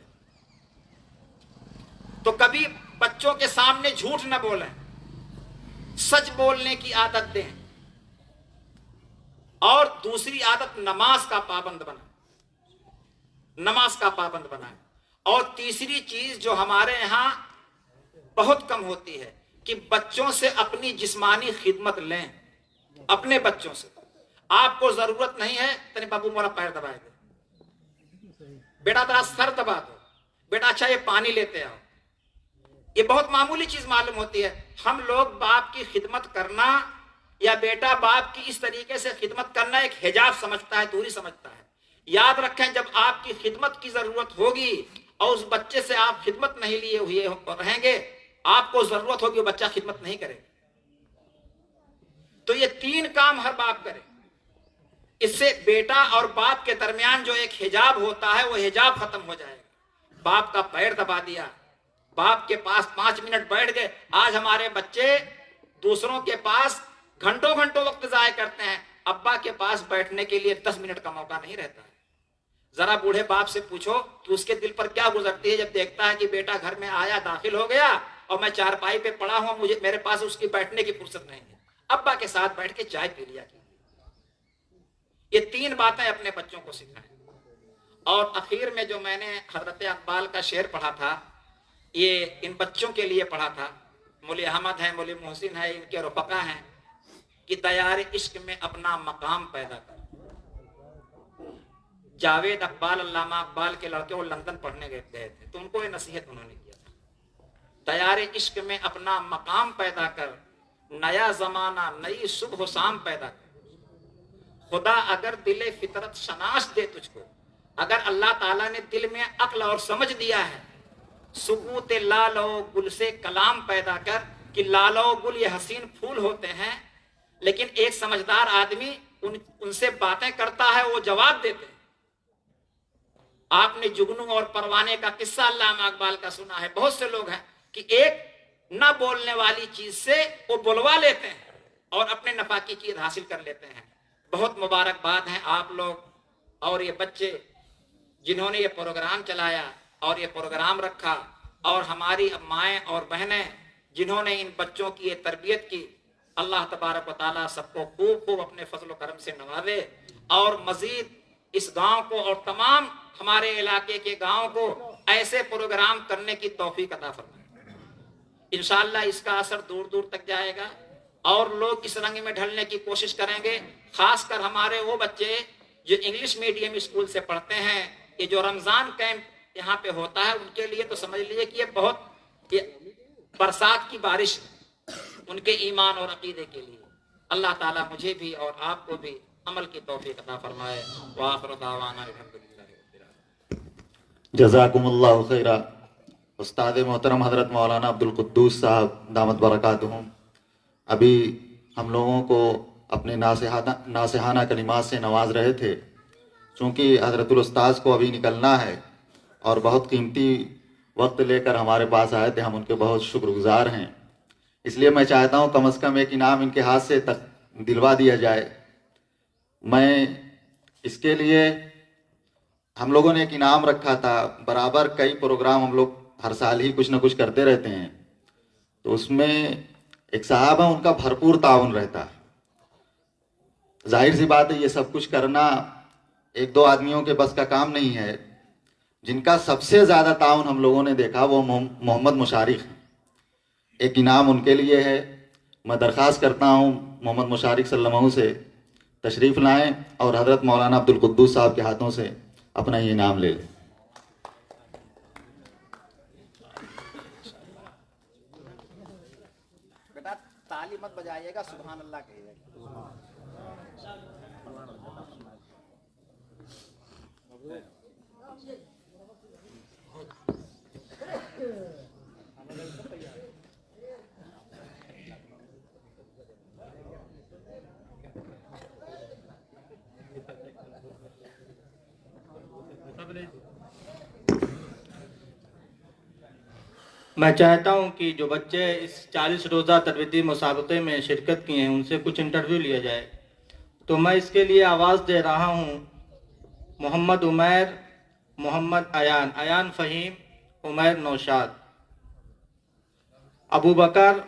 تو کبھی بچوں کے سامنے جھوٹ نہ بولیں، سچ بولنے کی عادت دیں. اور دوسری عادت نماز کا پابند بنائیں. نماز کا پابند بنائیں. اور تیسری چیز جو ہمارے یہاں بہت کم ہوتی ہے کہ بچوں سے اپنی جسمانی خدمت لیں. اپنے بچوں سے آپ کو ضرورت نہیں ہے تنی بابو میرا پیر دبائے دے، بیٹا تیرا سر دبا دو، بیٹا اچھا یہ پانی لیتے آؤ. یہ بہت معمولی چیز معلوم ہوتی ہے. ہم لوگ باپ کی خدمت کرنا یا بیٹا باپ کی اس طریقے سے خدمت کرنا ایک حجاب سمجھتا ہے، دوری سمجھتا ہے. یاد رکھیں جب آپ کی خدمت کی ضرورت ہوگی اور اس بچے سے آپ خدمت نہیں لیے ہوئے رہیں گے، آپ کو ضرورت ہوگی وہ بچہ خدمت نہیں کرے. تو یہ 3 کام ہر باپ کرے. اس سے بیٹا اور باپ کے درمیان جو ایک حجاب ہوتا ہے وہ حجاب ختم ہو جائے گا. باپ کا پیر دبا دیا، باپ کے پاس 5 منٹ بیٹھ گئے. آج ہمارے بچے دوسروں کے پاس گھنٹوں گھنٹوں وقت ضائع کرتے ہیں، ابا کے پاس بیٹھنے کے لیے 10 منٹ کا موقع نہیں رہتا ہے. ذرا بوڑھے باپ سے پوچھو کہ اس کے دل پر کیا گزرتی ہے جب دیکھتا ہے کہ بیٹا گھر میں آیا، داخل ہو گیا اور میں چارپائی پہ پڑا ہوں، میرے پاس اس کی بیٹھنے کی فرصت نہیں ہے. ابا کے ساتھ بیٹھ کے چائے پی لیا. یہ 3 باتیں اپنے بچوں کو سکھائیں. اور اخیر میں جو میں نے حضرت اقبال کا شعر پڑھا تھا یہ ان بچوں کے لیے پڑھا تھا. مولی احمد ہیں، مولی محسن ہے، ان کے رفقا ہیں کہ تیار عشق میں اپنا مقام پیدا کر. جاوید اقبال، علامہ اقبال کے لڑکے وہ لندن پڑھنے گئے تھے تو ان کو یہ نصیحت انہوں نے کیا تھا، تیار عشق میں اپنا مقام پیدا کر، نیا زمانہ نئی صبح و شام پیدا کر. خدا اگر دل فطرت شناس دے تجھ کو، اگر اللہ تعالیٰ نے دل میں عقل اور سمجھ دیا ہے، سکوت لال و گل سے کلام پیدا کر. کہ لال و گل یہ حسین پھول ہوتے ہیں لیکن ایک سمجھدار آدمی ان سے باتیں کرتا ہے، وہ جواب دیتے ہیں. آپ نے جگنو اور پروانے کا قصہ علامہ اقبال کا سنا ہے. بہت سے لوگ ہیں کہ ایک نہ بولنے والی چیز سے وہ بلوا لیتے ہیں اور اپنے نفع کی چیز حاصل کر لیتے ہیں. بہت مبارکباد ہیں آپ لوگ اور یہ بچے جنہوں نے یہ پروگرام چلایا اور یہ پروگرام رکھا، اور ہماری مائیں اور بہنیں جنہوں نے ان بچوں کی یہ تربیت کی. اللہ تبارک و تعالیٰ سب کو خوب خوب اپنے فضل و کرم سے نوازے اور مزید اس گاؤں کو اور تمام ہمارے علاقے کے گاؤں کو ایسے پروگرام کرنے کی توفیق عطا فرمائے. انشاءاللہ اس کا اثر دور دور تک جائے گا اور لوگ اس رنگ میں ڈھلنے کی کوشش کریں گے. خاص کر ہمارے وہ بچے جو انگلش میڈیم اسکول سے پڑھتے ہیں، یہ جو رمضان کیمپ یہاں پہ ہوتا ہے ان کے لیے تو سمجھ لیجیے کہ یہ بہت برسات کی بارش ان کے ایمان اور عقیدے کے لیے. اللہ تعالیٰ مجھے بھی اور آپ کو بھی عمل کی توفیق عطا فرمائے. وآخر دعوانا الحمدللہ رب العالمین. جزاکم اللہ خیرہ. استاد محترم حضرت مولانا عبدالقدوس صاحب دامت برکاتہم ابھی ہم لوگوں کو اپنے ناصحانہ کلمات سے نواز رہے تھے. چونکہ حضرت الاستاذ کو ابھی نکلنا ہے اور بہت قیمتی وقت لے کر ہمارے پاس آئے تھے، ہم ان کے بہت شکر گزار ہیں. اس لیے میں چاہتا ہوں کم از کم ایک انعام ان کے ہاتھ سے دلوا دیا جائے. میں اس کے لیے ہم لوگوں نے ایک انعام رکھا تھا. برابر کئی پروگرام ہم لوگ ہر سال ہی کچھ نہ کچھ کرتے رہتے ہیں، تو اس میں ایک صاحب ہے ان کا بھرپور تعاون رہتا ہے. ظاہر سی بات ہے یہ سب کچھ کرنا 1-2 آدمیوں کے بس کا کام نہیں ہے. جن کا سب سے زیادہ تعاون ہم لوگوں نے دیکھا وہ محمد مشارق ہیں. ایک انعام ان کے لیے ہے. میں درخواست کرتا ہوں محمد مشارق صلی اللہ علیہ وسلم سے تشریف لائیں اور حضرت مولانا عبدالقدوس صاحب کے ہاتھوں سے اپنا یہ انعام لے لیں. بیٹا تالی مت بجائیے گا، سبحان اللہ کہیے گا. میں چاہتا ہوں کہ جو بچے اس 40 روزہ تربیتی مسابقے میں شرکت کیے ہیں ان سے کچھ انٹرویو لیا جائے، تو میں اس کے لیے آواز دے رہا ہوں محمد عمیر، محمد ایان فہیم، عمیر نوشاد، ابو بکر،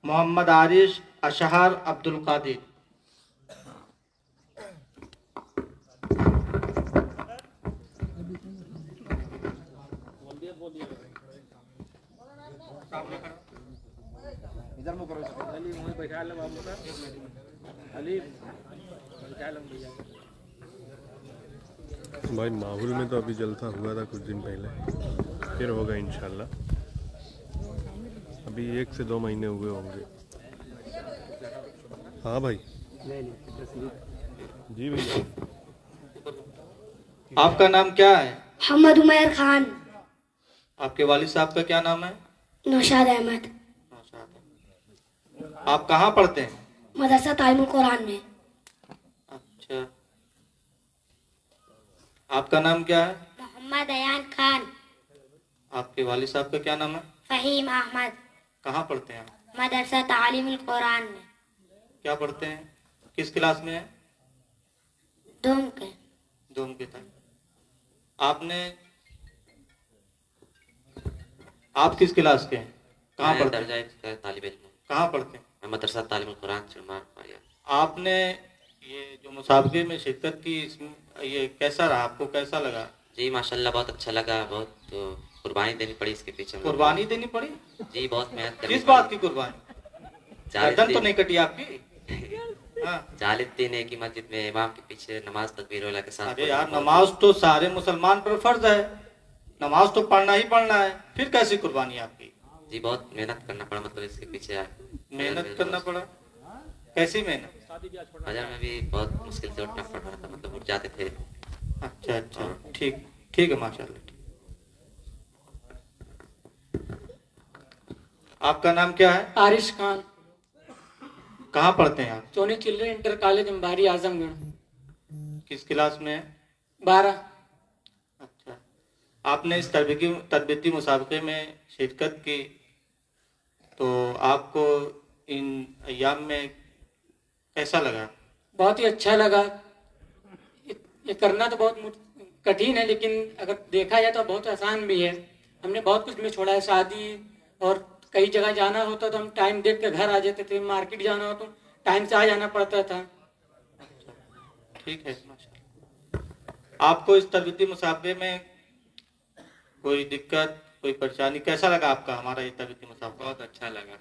محمد عارش، اشہر عبد القادر۔ بھائی ماحول میں تو ابھی جلسہ ہوا تھا کچھ دن پہلے، پھر ہوگا انشاءاللہ، ابھی 1 سے 2 مہینے ہوئے ہوں گے۔ ہاں بھائی جی بھائی، آپ کا نام کیا ہے؟ محمد عمیر خان، آپ کے والد صاحب کا کیا نام ہے؟ نوشاد احمد، آپ کہاں پڑھتے ہیں؟ مدرسہ تعلیم القرآن میں۔ اچھا، آپ کا نام کیا ہے؟ محمد ایان خان، آپ کے والد صاحب کا کیا نام ہے؟ فہیم احمد، کہاں پڑھتے ہیں؟ مدرسہ تعلیم القرآن میں۔ کیا پڑھتے ہیں؟ کس کلاس میں ہیں؟ دوم کے۔ دوم کے تک۔ آپ کس کلاس کے ہیں؟ کہاں پڑھتے ہیں؟ درجہ طالب علم، کہاں پڑھتے ہیں؟ میں مدرسہ تعلیم القرآن چڑمان پایا۔ آپ نے یہ جو مسابقے میں شرکت کی، اس میں یہ کیسا رہا؟ آپ کو کیسا لگا؟ جی ماشاءاللہ بہت اچھا لگا، بہت قربانی دینی پڑی اس کے پیچھے۔ قربانی دینی پڑی؟ جی بہت محنت کرنی کس بات کی قربانی؟ گردن تو دن نہیں کٹی آپ کی؟ ہاں۔ 40 دن ایک ہی مسجد میں امام کے پیچھے نماز تکبیر اولا کے ساتھ۔ ارے یار، نماز تو سارے مسلمان پر فرض ہے، نماز تو پڑھنا ہی پڑھنا ہے، پھر کیسی قربانی آپ کی؟ جی بہت محنت کرنا پڑا، مطلب اس کے پیچھے محنت کرنا پڑا؟ کیسی محنت؟ فجر میں بھی بہت مشکل سے اٹھنا پڑ رہا تھا، مطلب اٹھ جاتے تھے۔ اچھا اچھا، ٹھیک ہے ماشاءاللہ۔ آپ کا نام کیا ہے؟ عارش خان، کہاں پڑھتے ہیں آپ؟ چونی چلڈرن انٹر کالج امباری اعظم گڑھ، کس کلاس میں ہیں؟ 12۔ اچھا، آپ نے اس تربیتی مسابقے میں شرکت کی، تو آپ کو ان ایام میں کیسا لگا؟ بہت ہی اچھا لگا۔ یہ کرنا تو بہت کٹھن ہے، لیکن اگر دیکھا جائے تو بہت آسان بھی ہے۔ ہم نے بہت کچھ میں چھوڑا ہے، شادی اور کئی جگہ جانا ہوتا تو ہم ٹائم دیکھ کے گھر آ جاتے تھے، مارکیٹ جانا ہو تو ٹائم سے آ جانا پڑتا تھا۔ ٹھیک ہے ماشاءاللہ۔ آپ کو اس تربیتی مسابقے میں کوئی دقت، کوئی پریشانی، کیسا لگا آپ کا ہمارا یہ تربیتی مسابقہ؟ بہت اچھا لگا،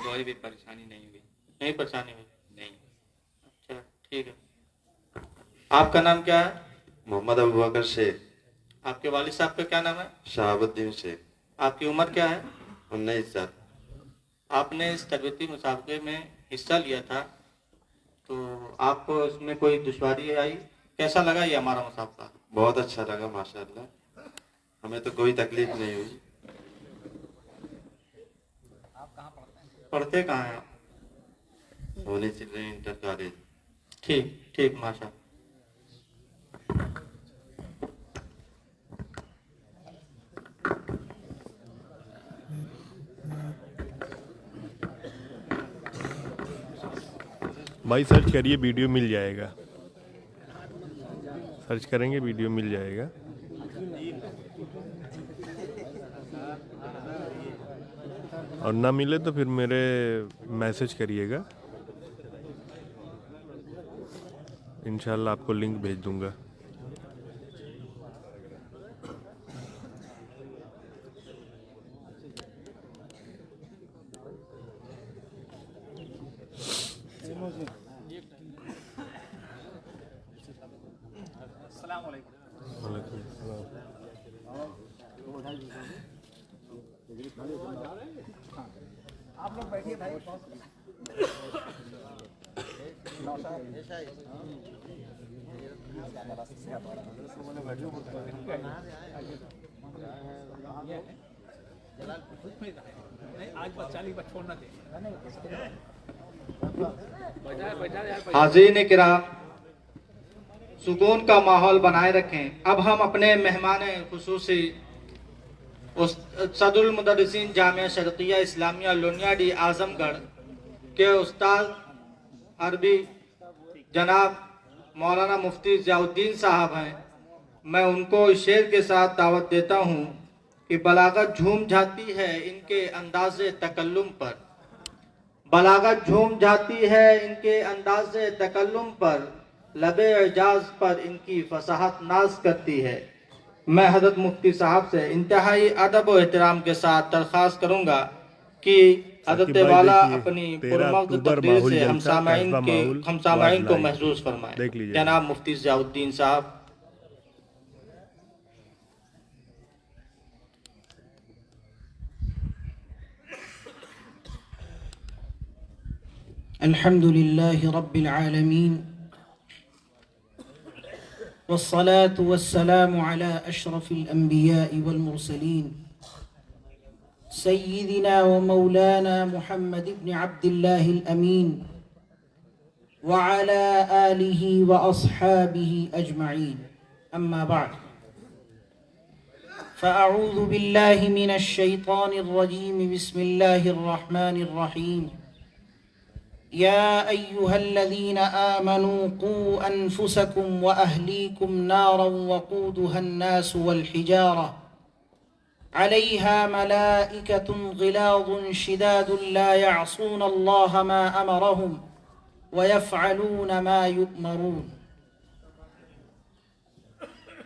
کوئی بھی پریشانی نہیں ہوئی۔ نہیں پریشانی ہوئی؟ نہیں۔ اچھا ٹھیک ہے۔ آپ کا نام کیا ہے؟ محمد ابو بکر شیخ۔ آپ کے والد صاحب کا کیا نام ہے؟ شہاب الدین شیخ۔ آپ کی عمر کیا ہے؟ 19 سال۔ آپ نے اس تربیتی مسابقے میں حصہ لیا تھا، تو آپ کو اس میں کوئی دشواری آئی؟ کیسا لگا یہ ہمارا مسابقہ؟ بہت اچھا لگا ماشاءاللہ، ہمیں تو کوئی تکلیف نہیں ہوئی۔ پڑھتے کہاں ہیں آپ؟ سونی چلڈرن انٹر کالج۔ ٹھیک ماشاء اللہ۔ بھائی سرچ کریے، ویڈیو مل جائے گا، سرچ کریں گے ویڈیو مل جائے گا۔ اور نہ ملے تو پھر میرے میسج کریے گا، انشاءاللہ آپ کو لنک بھیج دوں گا۔ السلام علیکم۔ وعلیکم السلام۔ آپ لوگ بیٹھیے بھائی۔ آج بچہ چھوڑنا دے۔ حاضرین کرام، سکون کا ماحول بنائے رکھیں۔ اب ہم اپنے مہمان خصوصی صدر المدرسین جامعہ شرقیہ اسلامیہ لونیا ڈی اعظم گڑھ کے استاد عربی جناب مولانا مفتی ضیاء الدین صاحب ہیں، میں ان کو اس شعر کے ساتھ دعوت دیتا ہوں کہ بلاغت جھوم جاتی ہے ان کے انداز تکلم پر، بلاغت جھوم جاتی ہے ان کے انداز تکلم پر، لب اعجاز پر ان کی فصاحت ناز کرتی ہے۔ میں حضرت مفتی صاحب سے انتہائی ادب و احترام کے ساتھ درخواست کروں گا کہ حضرت والا اپنی پرمغز تقریر سے ہم سامعین کو محظوظ فرمائیں۔ جناب مفتی ضیاء الدین صاحب۔ الحمد لله رب العالمين والصلاة والسلام على أشرف الأنبياء والمرسلين سيدنا ومولانا محمد بن عبد الله الأمين وعلى آله وأصحابه أجمعين، أما بعد، فأعوذ بالله من الشيطان الرجيم، بسم الله الرحمن الرحيم، يا أيها الذين آمنوا قوا أنفسكم وأهليكم نارا وقودها الناس والحجارة عليها ملائكة غلاظ شداد لا يعصون الله ما أمرهم ويفعلون ما يؤمرون.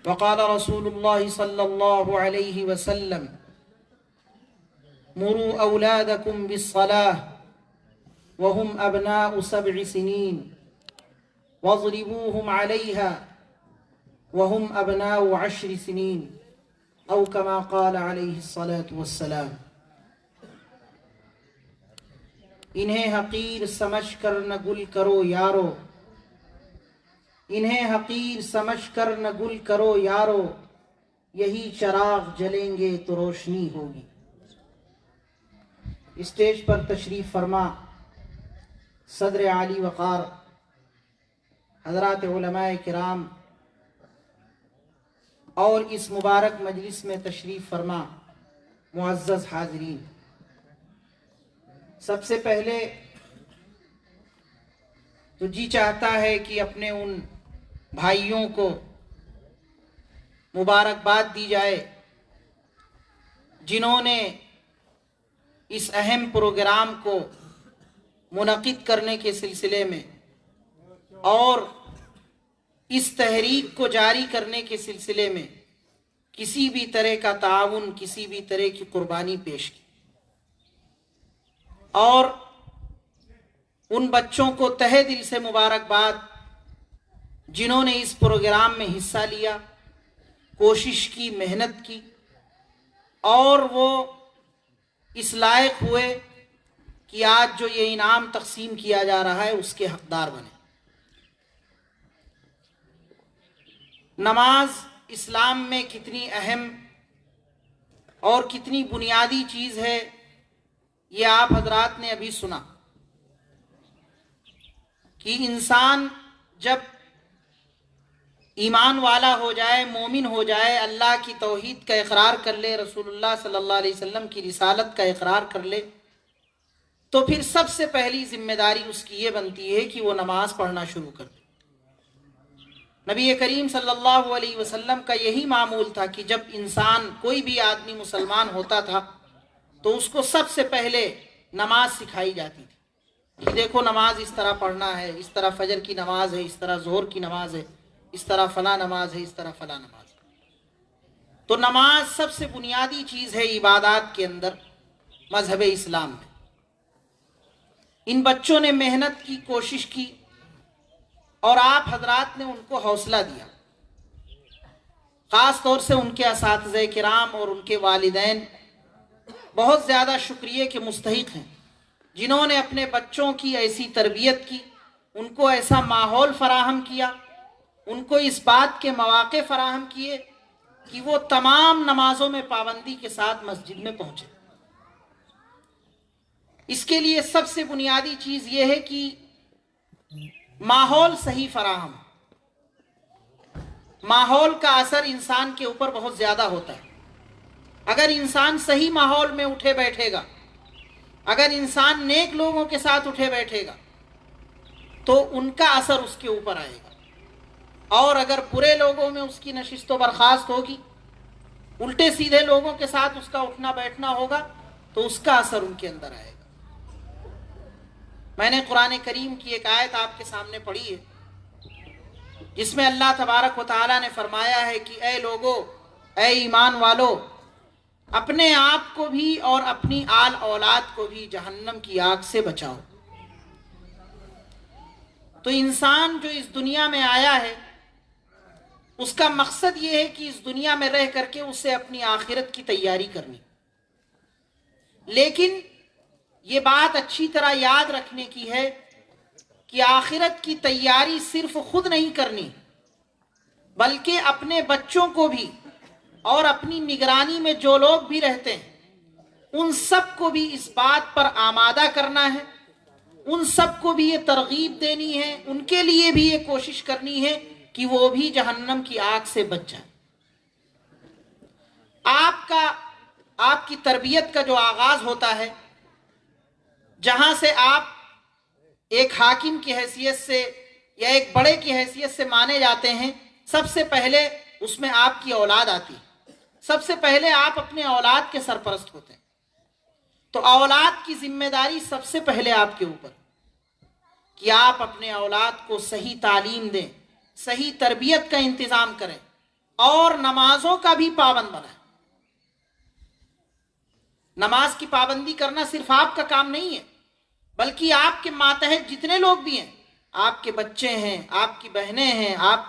وقال رسول الله صلى الله عليه وسلم: مروا أولادكم بالصلاة وهم أبناء 7 سنين واضربوهم عليها وهم أبناء 10 سنين أو كما قال عليه الصلاة والسلام. انہیں حقیر سمجھ کر نہ گل کرو یارو، انہیں حقیر سمجھ کر نہ گل کرو یارو، یہی چراغ جلیں گے تو روشنی ہوگی. اسٹیج پر تشریف فرما صدر عالی وقار حضرات علماء کرام اور اس مبارک مجلس میں تشریف فرما معزز حاضرین، سب سے پہلے تو جی چاہتا ہے کہ اپنے ان بھائیوں کو مبارکباد دی جائے جنہوں نے اس اہم پروگرام کو منعقد کرنے کے سلسلے میں اور اس تحریک کو جاری کرنے کے سلسلے میں کسی بھی طرح کا تعاون، کسی بھی طرح کی قربانی پیش کی، اور ان بچوں کو تہہ دل سے مبارکباد جنہوں نے اس پروگرام میں حصہ لیا، کوشش کی، محنت کی، اور وہ اس لائق ہوئے کہ آج جو یہ انعام تقسیم کیا جا رہا ہے اس کے حقدار بنے. نماز اسلام میں کتنی اہم اور کتنی بنیادی چیز ہے یہ آپ حضرات نے ابھی سنا کہ انسان جب ایمان والا ہو جائے، مومن ہو جائے، اللہ کی توحید کا اقرار کر لے، رسول اللہ صلی اللہ علیہ وسلم کی رسالت کا اقرار کر لے، تو پھر سب سے پہلی ذمہ داری اس کی یہ بنتی ہے کہ وہ نماز پڑھنا شروع کر دے. نبی کریم صلی اللہ علیہ وسلم کا یہی معمول تھا کہ جب انسان، کوئی بھی آدمی مسلمان ہوتا تھا تو اس کو سب سے پہلے نماز سکھائی جاتی تھی کہ دیکھو نماز اس طرح پڑھنا ہے، اس طرح فجر کی نماز ہے، اس طرح ظہر کی نماز ہے، اس طرح فلاں نماز ہے، اس طرح فلاں نماز ہے. تو نماز سب سے بنیادی چیز ہے عبادات کے اندر مذہب اسلام میں. ان بچوں نے محنت کی، کوشش کی، اور آپ حضرات نے ان کو حوصلہ دیا. خاص طور سے ان کے اساتذہ کرام اور ان کے والدین بہت زیادہ شکریہ کے مستحق ہیں، جنہوں نے اپنے بچوں کی ایسی تربیت کی، ان کو ایسا ماحول فراہم کیا، ان کو اس بات کے مواقع فراہم کیے کہ وہ تمام نمازوں میں پابندی کے ساتھ مسجد میں پہنچے. اس کے لیے سب سے بنیادی چیز یہ ہے کہ ماحول صحیح فراہم. ماحول کا اثر انسان کے اوپر بہت زیادہ ہوتا ہے. اگر انسان صحیح ماحول میں اٹھے بیٹھے گا، اگر انسان نیک لوگوں کے ساتھ اٹھے بیٹھے گا تو ان کا اثر اس کے اوپر آئے گا، اور اگر برے لوگوں میں اس کی نشست و برخاست ہوگی، الٹے سیدھے لوگوں کے ساتھ اس کا اٹھنا بیٹھنا ہوگا تو اس کا اثر ان کے اندر آئے گا۔ میں نے قرآن کریم کی ایک آیت آپ کے سامنے پڑھی ہے جس میں اللہ تبارک و تعالیٰ نے فرمایا ہے کہ اے لوگو، اے ایمان والو، اپنے آپ کو بھی اور اپنی آل اولاد کو بھی جہنم کی آگ سے بچاؤ۔ تو انسان جو اس دنیا میں آیا ہے اس کا مقصد یہ ہے کہ اس دنیا میں رہ کر کے اسے اپنی آخرت کی تیاری کرنی، لیکن یہ بات اچھی طرح یاد رکھنے کی ہے کہ آخرت کی تیاری صرف خود نہیں کرنی بلکہ اپنے بچوں کو بھی اور اپنی نگرانی میں جو لوگ بھی رہتے ہیں ان سب کو بھی اس بات پر آمادہ کرنا ہے، ان سب کو بھی یہ ترغیب دینی ہے، ان کے لیے بھی یہ کوشش کرنی ہے کہ وہ بھی جہنم کی آگ سے بچ جائیں۔ آپ کی تربیت کا جو آغاز ہوتا ہے، جہاں سے آپ ایک حاکم کی حیثیت سے یا ایک بڑے کی حیثیت سے مانے جاتے ہیں، سب سے پہلے اس میں آپ کی اولاد آتی ہے، سب سے پہلے آپ اپنے اولاد کے سرپرست ہوتے ہیں، تو اولاد کی ذمہ داری سب سے پہلے آپ کے اوپر کہ آپ اپنے اولاد کو صحیح تعلیم دیں، صحیح تربیت کا انتظام کریں اور نمازوں کا بھی پابند بنائیں۔ نماز کی پابندی کرنا صرف آپ کا کام نہیں ہے بلکہ آپ کے ماتحت جتنے لوگ بھی ہیں، آپ کے بچے ہیں، آپ کی بہنیں ہیں، آپ